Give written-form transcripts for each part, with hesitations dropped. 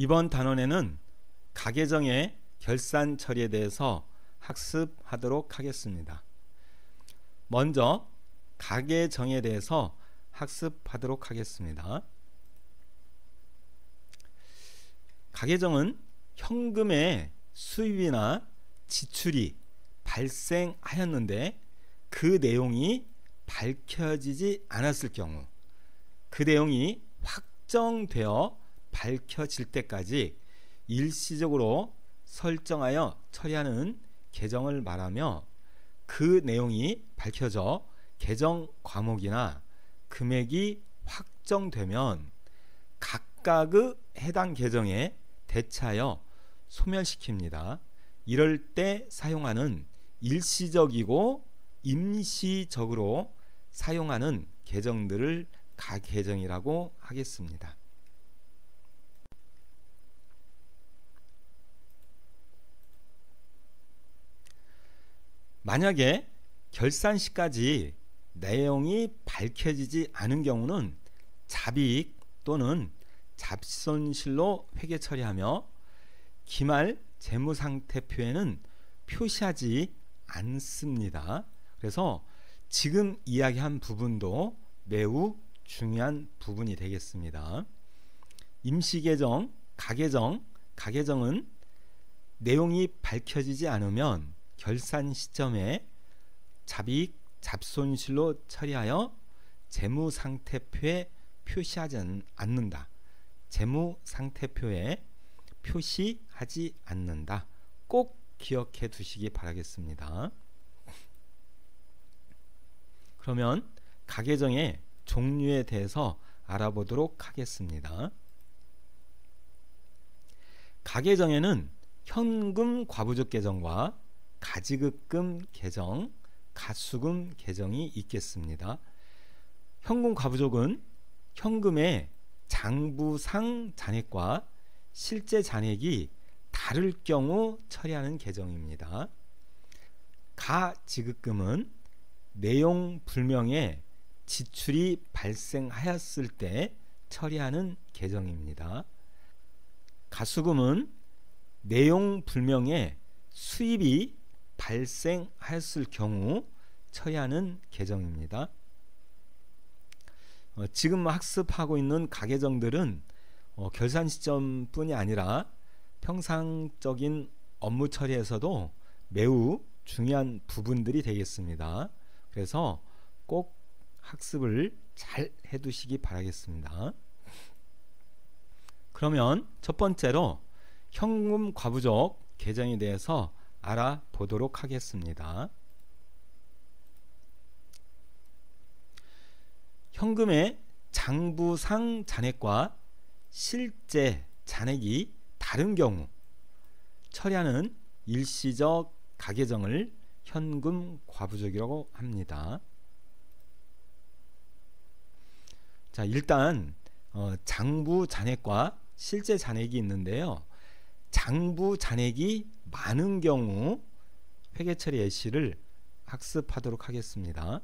이번 단원에는 가계정의 결산 처리에 대해서 학습하도록 하겠습니다. 먼저 가계정에 대해서 학습하도록 하겠습니다. 가계정은 현금의 수입이나 지출이 발생하였는데 그 내용이 밝혀지지 않았을 경우, 그 내용이 확정되어 밝혀질 때까지 일시적으로 설정하여 처리하는 계정을 말하며, 그 내용이 밝혀져 계정 과목이나 금액이 확정되면 각각의 해당 계정에 대체하여 소멸시킵니다. 이럴 때 사용하는 일시적이고 임시적으로 사용하는 계정들을 가계정이라고 하겠습니다. 만약에 결산 시까지 내용이 밝혀지지 않은 경우는 잡이익 또는 잡손실로 회계 처리하며 기말 재무상태표에는 표시하지 않습니다. 그래서 지금 이야기한 부분도 매우 중요한 부분이 되겠습니다. 임시계정, 가계정은 내용이 밝혀지지 않으면 결산 시점에 잡이익, 잡손실로 처리하여 재무상태표에 표시하지 않는다. 재무상태표에 표시하지 않는다. 꼭 기억해 두시기 바라겠습니다. 그러면 가계정의 종류에 대해서 알아보도록 하겠습니다. 가계정에는 현금 과부족 계정과 가지급금 계정, 가수금 계정이 있겠습니다. 현금 과부족은 현금의 장부상 잔액과 실제 잔액이 다를 경우 처리하는 계정입니다. 가지급금은 내용 불명의 지출이 발생하였을 때 처리하는 계정입니다. 가수금은 내용 불명의 수입이 발생하였을 경우 처리하는 계정입니다. 지금 학습하고 있는 가계정들은 결산 시점뿐이 아니라 평상적인 업무 처리에서도 매우 중요한 부분들이 되겠습니다. 그래서 꼭 학습을 잘 해두시기 바라겠습니다. 그러면 첫 번째로 현금 과부족 계정에 대해서 알아보도록 하겠습니다. 현금의 장부상 잔액과 실제 잔액이 다른 경우 처리하는 일시적 가계정을 현금 과부족이라고 합니다. 자, 일단 장부 잔액과 실제 잔액이 있는데요. 장부 잔액이 많은 경우 회계처리 예시를 학습하도록 하겠습니다.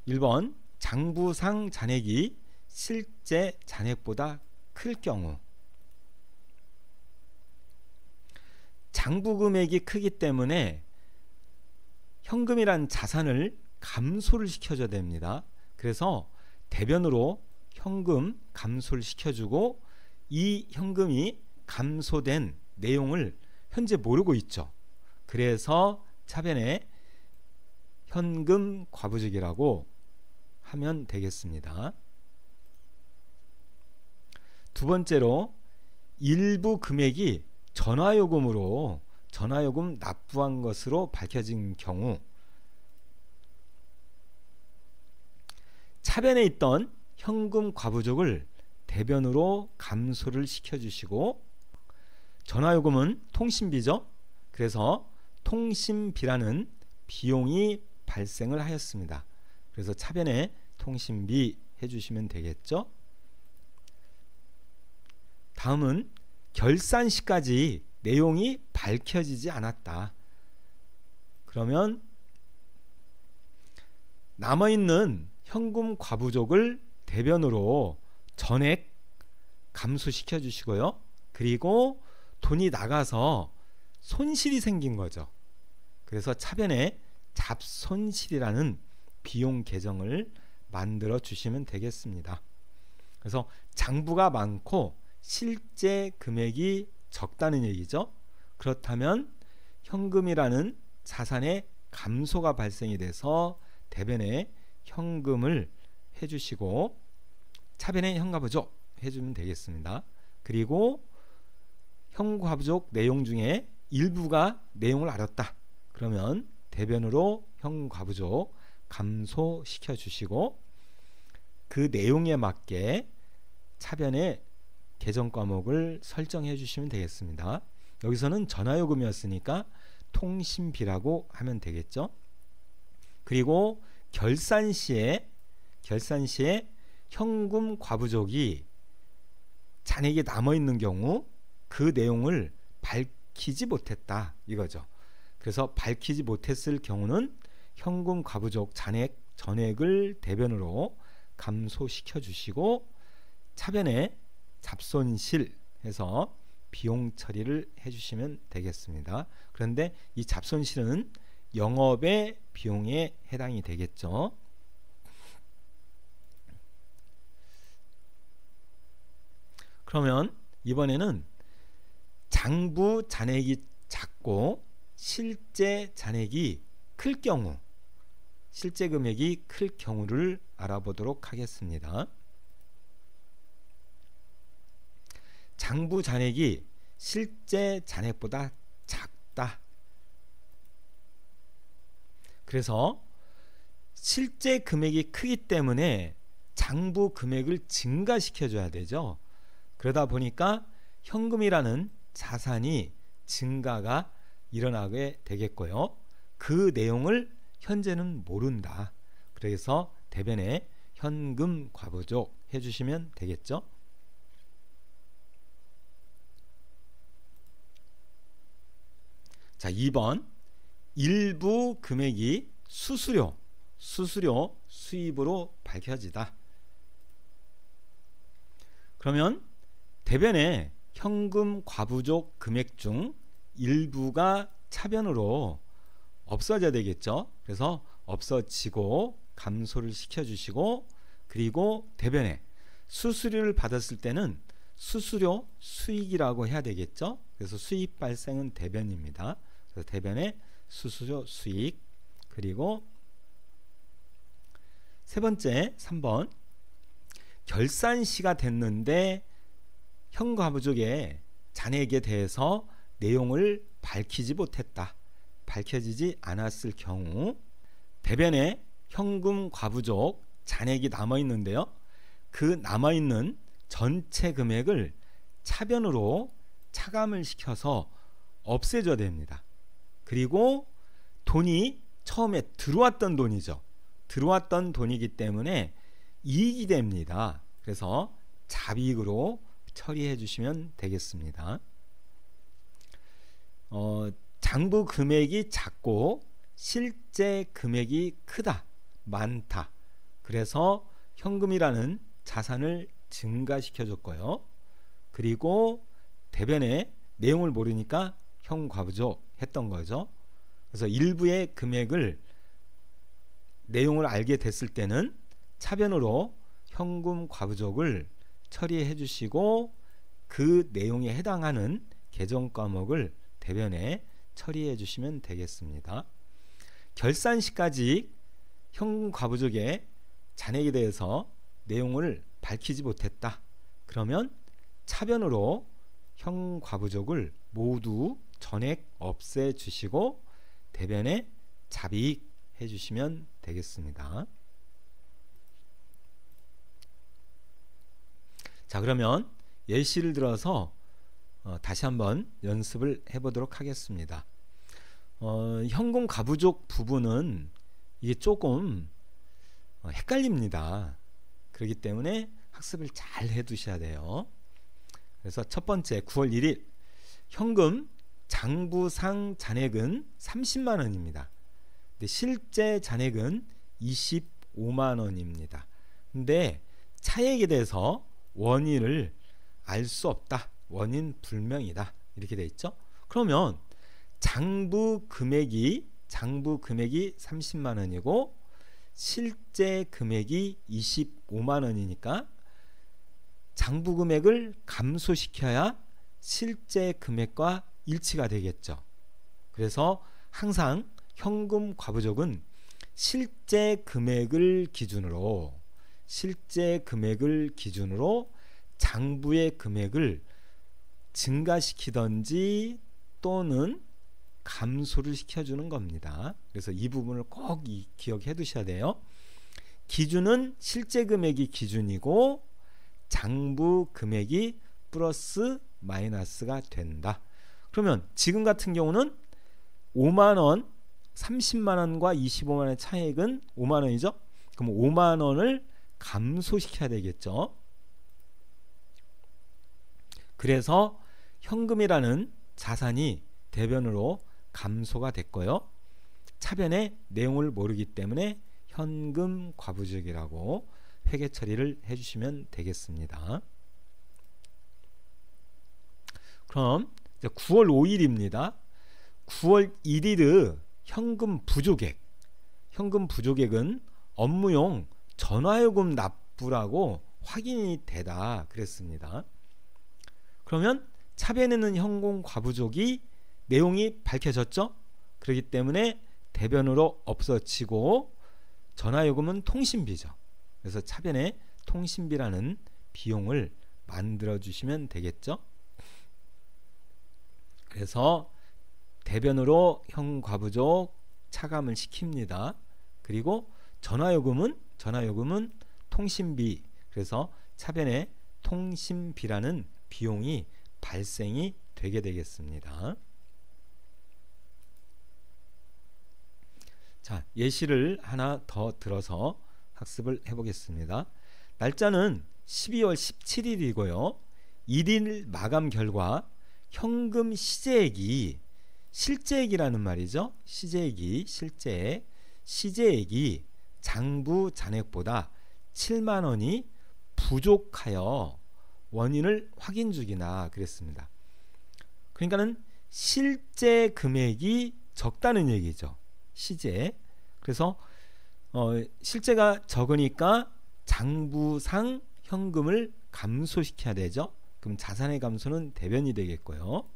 1번, 장부상 잔액이 실제 잔액보다 클 경우. 장부 금액이 크기 때문에 현금이란 자산을 감소를 시켜줘야 됩니다. 그래서 대변으로 현금 감소를 시켜주고, 이 현금이 감소된 내용을 현재 모르고 있죠. 그래서 차변에 현금 과부족이라고 하면 되겠습니다. 두 번째로 일부 금액이 전화요금으로 전화요금 납부한 것으로 밝혀진 경우, 차변에 있던 현금 과부족을 대변으로 감소를 시켜주시고, 전화요금은 통신비죠. 그래서 통신비라는 비용이 발생을 하였습니다. 그래서 차변에 통신비 해주시면 되겠죠. 다음은 결산 시까지 내용이 밝혀지지 않았다. 그러면 남아있는 현금 과부족을 대변으로 전액 감소시켜 주시고요. 그리고 돈이 나가서 손실이 생긴 거죠. 그래서 차변에 잡손실이라는 비용 계정을 만들어 주시면 되겠습니다. 그래서 장부가 많고 실제 금액이 적다는 얘기죠. 그렇다면 현금이라는 자산의 감소가 발생이 돼서 대변에 현금을 해주시고 차변에 현과부족 해주면 되겠습니다. 그리고 현과부족 내용 중에 일부가 내용을 알았다. 그러면 대변으로 현과부족 감소시켜 주시고 그 내용에 맞게 차변에 계정 과목을 설정해 주시면 되겠습니다. 여기서는 전화요금이었으니까 통신비라고 하면 되겠죠. 그리고 결산 시에 현금 과부족이 잔액이 남아 있는 경우 그 내용을 밝히지 못했다 이거죠. 그래서 밝히지 못했을 경우는 현금 과부족 잔액 전액을 대변으로 감소시켜 주시고 차변에 잡손실 해서 비용 처리를 해주시면 되겠습니다. 그런데 이 잡손실은 영업의 비용에 해당이 되겠죠. 그러면 이번에는 장부 잔액이 작고 실제 잔액이 클 경우, 실제 금액이 클 경우를 알아보도록 하겠습니다. 장부 잔액이 실제 잔액보다 작다. 그래서 실제 금액이 크기 때문에 장부 금액을 증가시켜 줘야 되죠. 그러다 보니까 현금이라는 자산이 증가가 일어나게 되겠고요. 그 내용을 현재는 모른다. 그래서 대변에 현금 과부족 해주시면 되겠죠. 자, 2번 일부 금액이 수수료 수입으로 밝혀지다. 그러면 대변에 현금 과부족 금액 중 일부가 차변으로 없어져야 되겠죠. 그래서 없어지고 감소를 시켜주시고 그리고 대변에 수수료를 받았을 때는 수수료 수익이라고 해야 되겠죠. 그래서 수익 발생은 대변입니다. 그래서 대변에 수수료 수익 그리고 세 번째 3번 결산시가 됐는데 현과부족의 잔액에 대해서 내용을 밝히지 못했다. 밝혀지지 않았을 경우 대변에 현금 과부족 잔액이 남아있는데요. 그 남아있는 전체 금액을 차변으로 차감을 시켜서 없애줘야 됩니다. 그리고 돈이 처음에 들어왔던 돈이죠. 들어왔던 돈이기 때문에 이익이 됩니다. 그래서 잡이익으로 처리해 주시면 되겠습니다. 장부 금액이 작고 실제 금액이 크다, 많다. 그래서 현금이라는 자산을 증가시켜 줬고요. 그리고 대변에 내용을 모르니까 현과부족 했던 거죠. 그래서 일부의 금액을 내용을 알게 됐을 때는 차변으로 현금 과부족을 처리해 주시고 그 내용에 해당하는 계정 과목을 대변에 처리해 주시면 되겠습니다. 결산 시까지 현금 과부족의 잔액에 대해서 내용을 밝히지 못했다. 그러면 차변으로 현과부족을 모두 전액 없애 주시고 대변에 잡이익 해 주시면 되겠습니다. 자, 그러면 예시를 들어서 다시 한번 연습을 해보도록 하겠습니다. 현금 과부족 부분은 이게 조금 헷갈립니다. 그렇기 때문에 학습을 잘 해두셔야 돼요. 그래서 첫 번째 9월 1일 현금 장부상 잔액은 30만 원입니다. 근데 실제 잔액은 25만 원입니다. 근데 차액에 대해서 원인을 알 수 없다. 원인 불명이다. 이렇게 돼 있죠. 그러면 장부 금액이 30만 원이고 실제 금액이 25만 원이니까 장부 금액을 감소시켜야 실제 금액과 일치가 되겠죠. 그래서 항상 현금 과부족은 실제 금액을 기준으로 장부의 금액을 증가시키던지 또는 감소를 시켜주는 겁니다. 그래서 이 부분을 꼭 기억해 두셔야 돼요. 기준은 실제 금액이 기준이고 장부 금액이 플러스 마이너스가 된다. 그러면 지금 같은 경우는 5만원 30만원과 25만원의 차액은 5만원이죠. 그럼 5만원을 감소시켜야 되겠죠. 그래서 현금이라는 자산이 대변으로 감소가 됐고요. 차변의 내용을 모르기 때문에 현금 과부족이라고 회계 처리를 해주시면 되겠습니다. 그럼 이제 9월 5일입니다. 9월 1일의 현금 부족액은 업무용 전화요금 납부라고 확인이 되다 그랬습니다. 그러면 차변에는 현금 과부족이 내용이 밝혀졌죠. 그렇기 때문에 대변으로 없어지고 전화요금은 통신비죠. 그래서 차변에 통신비라는 비용을 만들어 주시면 되겠죠. 그래서 대변으로 현과부족 차감을 시킵니다. 그리고 전화요금은 통신비, 그래서 차변에 통신비라는 비용이 발생이 되게 되겠습니다. 자, 예시를 하나 더 들어서 학습을 해보겠습니다. 날짜는 12월 17일이고요. 1일 마감 결과 현금 시제액이 실제액이라는 말이죠. 시제액이 장부 잔액보다 7만 원이 부족하여 원인을 확인 중이다 그랬습니다. 그러니까는 실제 금액이 적다는 얘기죠. 그래서 실제가 적으니까 장부상 현금을 감소시켜야 되죠. 그럼 자산의 감소는 대변이 되겠고요.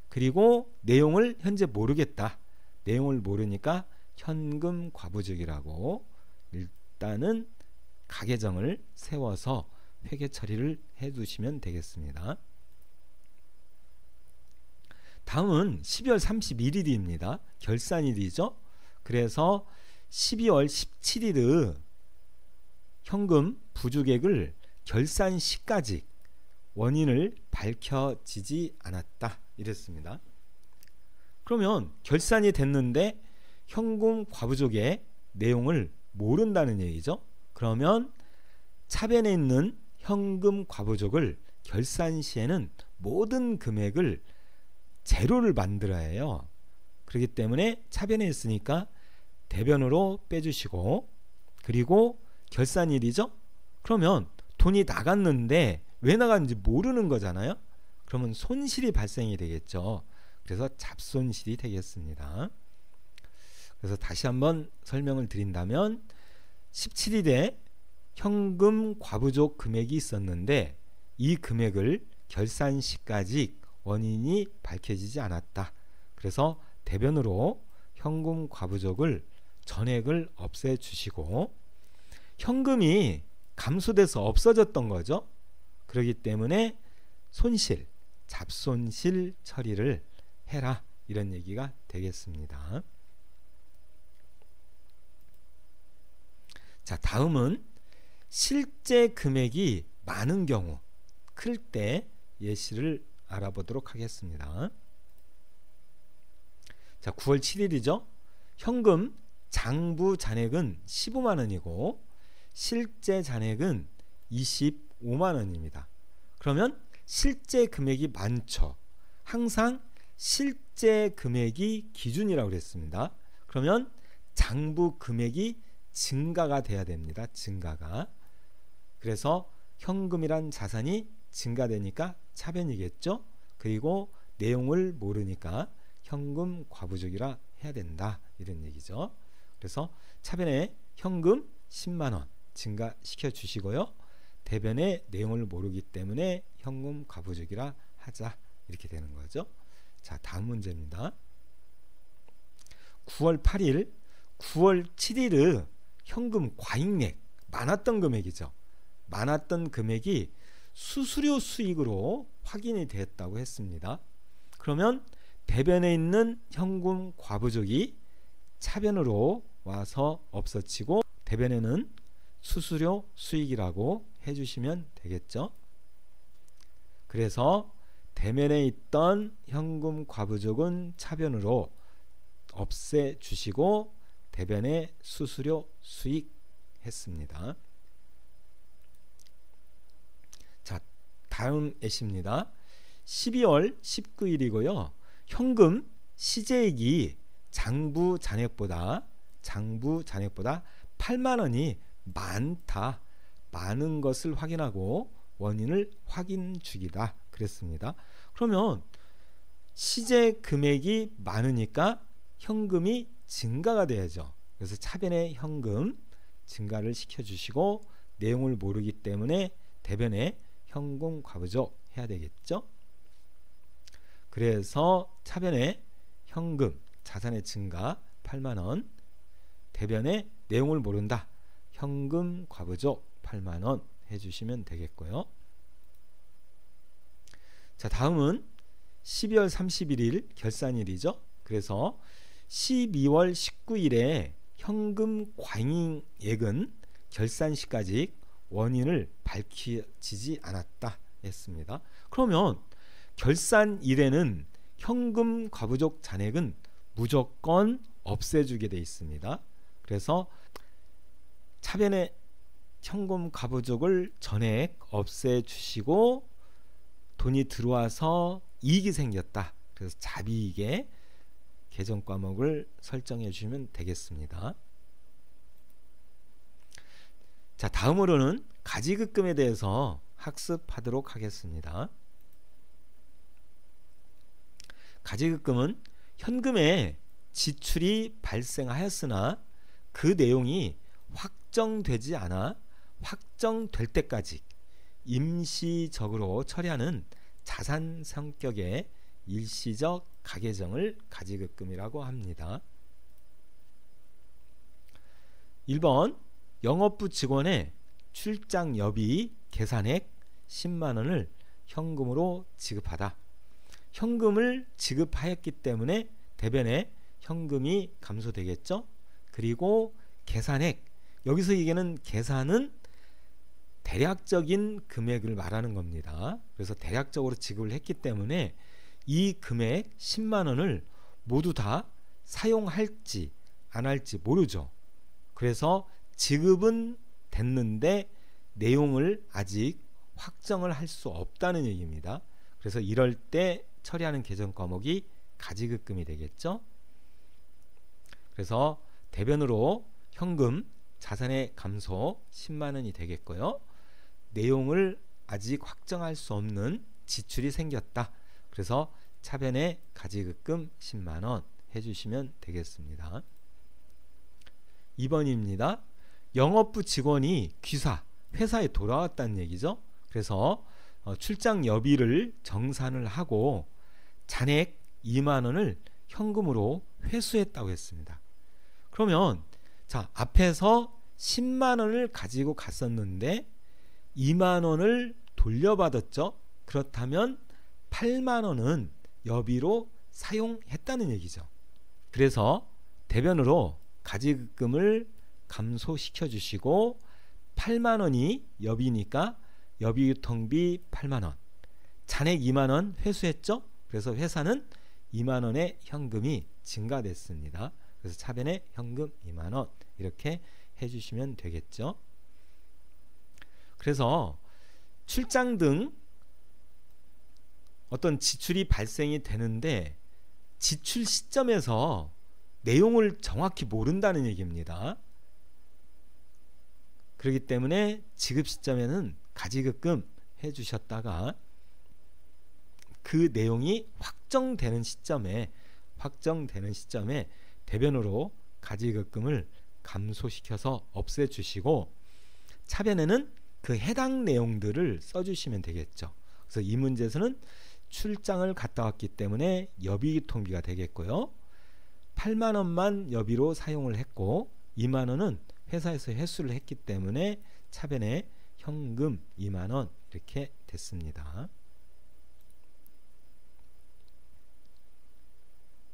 그리고 내용을 현재 모르겠다. 내용을 모르니까 현금 과부족이라고 일단은 가계정을 세워서 회계 처리를 해 두시면 되겠습니다. 다음은 12월 31일입니다. 결산일이죠. 그래서 12월 17일의 현금 부족액을 결산 시까지 원인을 밝혀지지 않았다 이랬습니다. 그러면 결산이 됐는데 현금 과부족의 내용을 모른다는 얘기죠. 그러면 차변에 있는 현금 과부족을 결산 시에는 모든 금액을 제로를 만들어야 해요. 그렇기 때문에 차변에 있으니까 대변으로 빼주시고, 그리고 결산일이죠. 그러면 돈이 나갔는데 왜 나갔는지 모르는 거잖아요. 그러면 손실이 발생이 되겠죠. 그래서 잡손실이 되겠습니다. 그래서 다시 한번 설명을 드린다면 17일에 현금 과부족 금액이 있었는데 이 금액을 결산 시까지 원인이 밝혀지지 않았다. 그래서 대변으로 현금 과부족을 전액을 없애 주시고, 현금이 감소돼서 없어졌던 거죠. 그렇기 때문에 손실, 잡손실 처리를 해라, 이런 얘기가 되겠습니다. 자, 다음은 실제 금액이 많은 경우, 클 때 예시를 알아보도록 하겠습니다. 자, 9월 7일이죠. 현금 장부 잔액은 15만 원이고 실제 잔액은 25만 원입니다. 그러면 실제 금액이 많죠. 항상 실제 금액이 기준이라고 그랬습니다. 그러면 장부 금액이 증가가 돼야 됩니다. 증가가. 그래서 현금이란 자산이 증가되니까 차변이겠죠. 그리고 내용을 모르니까 현금 과부족이라 해야 된다, 이런 얘기죠. 그래서 차변에 현금 10만원 증가시켜 주시고요. 대변의 내용을 모르기 때문에 현금 과부족이라 하자, 이렇게 되는 거죠. 자, 다음 문제입니다. 9월 8일, 9월 7일의 현금 과잉액, 많았던 금액이죠. 많았던 금액이 수수료 수익으로 확인이 되었다고 했습니다. 그러면 대변에 있는 현금 과부족이 차변으로 와서 없어지고 대변에는 수수료 수익이라고 해주시면 되겠죠. 그래서 대면에 있던 현금 과부족은 차변으로 없애주시고 대변에 수수료 수익 했습니다. 자, 다음 예시입니다. 12월 19일이고요. 현금 시제액이 장부 잔액보다 8만원이 많다, 많은 것을 확인하고 원인을 확인 중이다, 그랬습니다. 그러면 시제 금액이 많으니까 현금이 증가가 돼야죠. 그래서 차변에 현금 증가를 시켜주시고 내용을 모르기 때문에 대변에 현금 과부족 해야 되겠죠. 그래서 차변에 현금 자산의 증가 8만원, 대변에 내용을 모른다, 현금 과부족 8만원 해주시면 되겠고요. 자, 다음은 12월 31일 결산일이죠. 그래서 12월 19일에 현금 과잉액은 결산 시까지 원인을 밝히지 않았다 했습니다. 그러면 결산일에는 현금 과부족 잔액은 무조건 없애주게 되어 있습니다. 그래서 차변에 현금 과부족을 전액 없애주시고 돈이 들어와서 이익이 생겼다, 그래서 자비익에 계정 과목을 설정해 주시면 되겠습니다. 자, 다음으로는 가지급금에 대해서 학습하도록 하겠습니다. 가지급금은 현금에 지출이 발생하였으나 그 내용이 확정되지 않아 확정될 때까지 임시적으로 처리하는 자산 성격의 일시적 가계정을 가지급금이라고 합니다. 1번 영업부 직원의 출장 여비 계산액 10만원을 현금으로 지급하다. 현금을 지급하였기 때문에 대변에 현금이 감소되겠죠. 그리고 계산액, 여기서 얘기하는 계산은 대략적인 금액을 말하는 겁니다. 그래서 대략적으로 지급을 했기 때문에 이 금액 10만원을 모두 다 사용할지 안 할지 모르죠. 그래서 지급은 됐는데 내용을 아직 확정을 할 수 없다는 얘기입니다. 그래서 이럴 때 처리하는 계정 과목이 가지급금이 되겠죠. 그래서 대변으로 현금 자산의 감소 10만원이 되겠고요. 내용을 아직 확정할 수 없는 지출이 생겼다. 그래서 차변에 가지급금 10만원 해주시면 되겠습니다. 2번입니다. 영업부 직원이 귀사, 회사에 돌아왔다는 얘기죠. 그래서 출장 여비를 정산을 하고 잔액 2만원을 현금으로 회수했다고 했습니다. 그러면 자, 앞에서 10만원을 가지고 갔었는데 2만원을 돌려받았죠. 그렇다면 8만원은 여비로 사용했다는 얘기죠. 그래서 대변으로 가지급금을 감소시켜 주시고 8만원이 여비니까 여비유통비 8만원, 잔액 2만원 회수했죠. 그래서 회사는 2만원의 현금이 증가됐습니다. 그래서 차변에 현금 2만원 이렇게 해주시면 되겠죠. 그래서 출장 등 어떤 지출이 발생이 되는데 지출 시점에서 내용을 정확히 모른다는 얘기입니다. 그렇기 때문에 지급 시점에는 가지급금 해주셨다가 그 내용이 확정되는 시점에 대변으로 가지급금을 감소시켜서 없애주시고 차변에는 그 해당 내용들을 써주시면 되겠죠. 그래서 이 문제에서는 출장을 갔다 왔기 때문에 여비통비가 되겠고요. 8만 원만 여비로 사용을 했고 2만 원은 회사에서 회수를 했기 때문에 차변에 현금 2만 원 이렇게 됐습니다.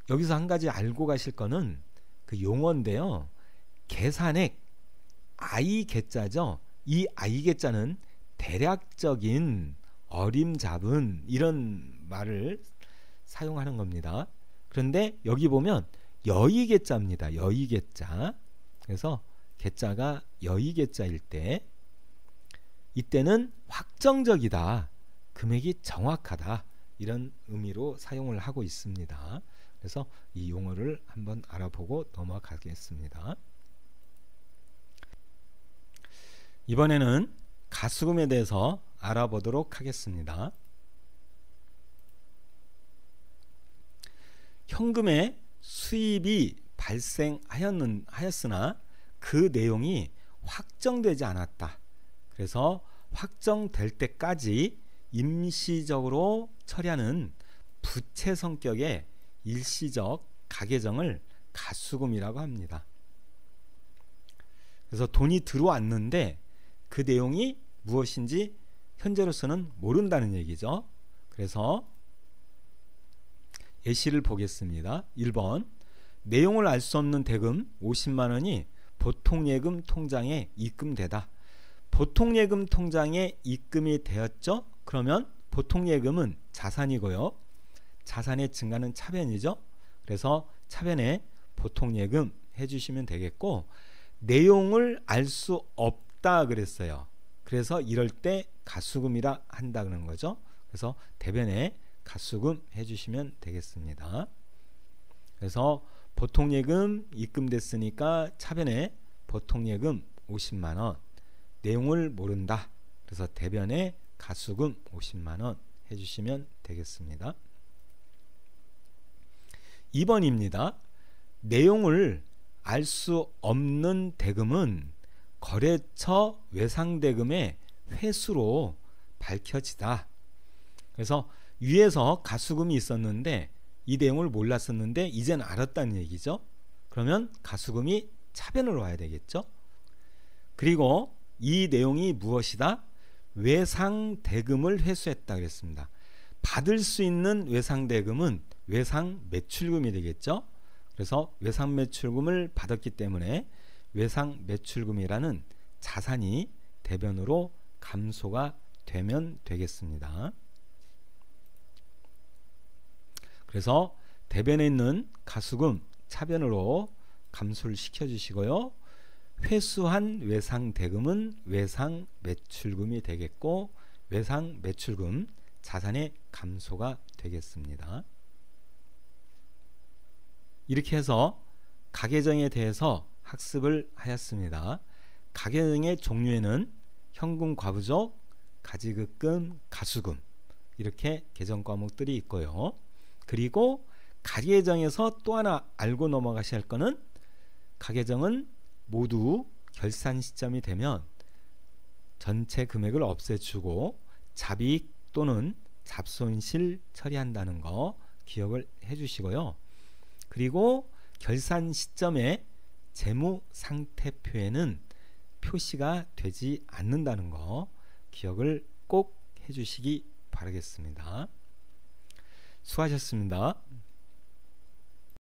여기서 한 가지 알고 가실 거는 그 용어인데요. 계산액 I계자죠. 이 I계자는 대략적인 어림잡은 이런 말을 사용하는 겁니다. 그런데 여기 보면 여의계자입니다. 여의계자. 그래서 계자가 여의계자일 때 이때는 확정적이다. 금액이 정확하다. 이런 의미로 사용을 하고 있습니다. 그래서 이 용어를 한번 알아보고 넘어가겠습니다. 이번에는 가수금에 대해서 알아보도록 하겠습니다. 현금의 수입이 발생하였으나 그 내용이 확정되지 않았다. 그래서 확정될 때까지 임시적으로 처리하는 부채 성격의 일시적 가계정을 가수금이라고 합니다. 그래서 돈이 들어왔는데 그 내용이 무엇인지 현재로서는 모른다는 얘기죠. 그래서 예시를 보겠습니다. 1번 내용을 알 수 없는 대금 50만 원이 보통예금 통장에 입금되다. 보통예금 통장에 입금이 되었죠. 그러면 보통예금은 자산이고요. 자산의 증가는 차변이죠. 그래서 차변에 보통예금 해주시면 되겠고 내용을 알 수 없다 그랬어요. 그래서 이럴 때 가수금이라 한다 그런 거죠. 그래서 대변에 가수금 해주시면 되겠습니다. 그래서 보통예금 입금됐으니까 차변에 보통예금 50만원 내용을 모른다. 그래서 대변에 가수금 50만원 해주시면 되겠습니다. 2번입니다. 내용을 알 수 없는 대금은 거래처 외상대금의 회수로 밝혀지다. 그래서 위에서 가수금이 있었는데 이 내용을 몰랐었는데 이젠 알았다는 얘기죠. 그러면 가수금이 차변으로 와야 되겠죠. 그리고 이 내용이 무엇이다? 외상대금을 회수했다 그랬습니다. 받을 수 있는 외상대금은 외상매출금이 되겠죠. 그래서 외상매출금을 받았기 때문에 외상매출금이라는 자산이 대변으로 감소가 되면 되겠습니다. 그래서 대변에 있는 가수금 차변으로 감소를 시켜주시고요. 회수한 외상대금은 외상매출금이 되겠고 외상매출금 자산의 감소가 되겠습니다. 이렇게 해서 가계정에 대해서 학습을 하였습니다. 가계정의 종류에는 현금 과부족, 가지급금, 가수금 이렇게 계정 과목들이 있고요. 그리고 가계정에서 또 하나 알고 넘어가셔야 할 거는 가계정은 모두 결산 시점이 되면 전체 금액을 없애주고 잡이익 또는 잡손실 처리한다는 거 기억을 해주시고요. 그리고 결산 시점에 재무상태표에는 표시가 되지 않는다는 거 기억을 꼭 해주시기 바라겠습니다. 수고하셨습니다.